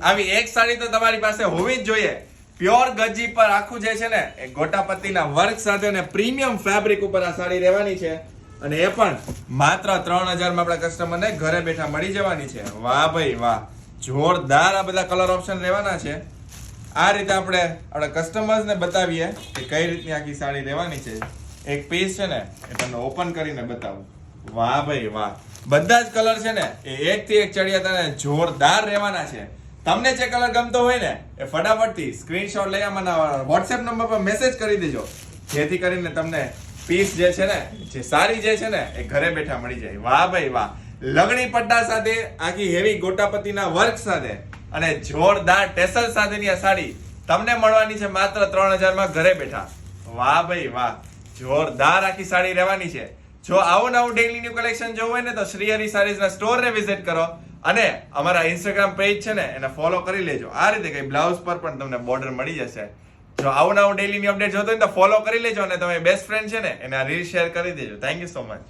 આવી એક સાડી તો તમારી પાસે હોવી જ જોઈએ. પ્યોર ગજી પર આખું જે છે ને એ ગોટાપત્તીના વર્ક સાથે અને પ્રીમિયમ ફેબ્રિક ઉપર આ સાડી રહેવાની છે અને એ પણ માત્ર 3000 માં આપણા કસ્ટમરને ઘરે બેઠા મળી જવાની છે. વાહ ભાઈ વાહ, જોરદાર આ બધા કલર ઓપ્શન રહેવાના છે. આ રીતે આપણે આપણા કસ્ટમર્સને બતાવીએ કે કઈ રીતની આખી સાડી રહેવાની છે. એક પીસ છે ને એ તમને ઓપન કરીને બતાવું. વાહ ભાઈ વાહ, બધા જ કલર છે ને એ એકથી એક ચડિયાતા ને જોરદાર રહેવાના છે. તમને જે કલર ગમતો હોય ને એ ફટાફટથી સ્ક્રીનશોટ લઈ મને WhatsApp નંબર પર મેસેજ કરી દેજો, જેથી કરીને તમને પીસ જે છે ને જે સારી જે છે ને એ ઘરે બેઠા મળી જાય. વાહ ભાઈ વાહ, લગણી પટ્ટા સાથે આખી હેવી ગોટાપત્તીના વર્ક સાથે અને જોરદાર ટેસલ સાથેની આ સાડી તમને મળવાની છે માત્ર 3000 માં ઘરે બેઠા. વાહ ભાઈ વાહ, જોરદાર આખી સાડી રહેવાની છે. જો આવું નવું ડેઈલી ન્યુ કલેક્શન જોવું હોય ને તો શ્રી હરિ સારીઝના સ્ટોરને વિઝિટ કરો અને અમારા ઇન્સ્ટાગ્રામ પેજ છે ને એને ફોલો કરી લેજો. આ રીતે કઈ બ્લાઉઝ પર પણ તમને બોર્ડર મળી જશે. જો આવું નવું ડેઈલી ન્યુ અપડેટ જોતો હોય તો ફોલો કરી લેજો અને તમે બેસ્ટ ફ્રેન્ડ છે ને એને આ રીલ શેર કરી દેજો. Thank you so much.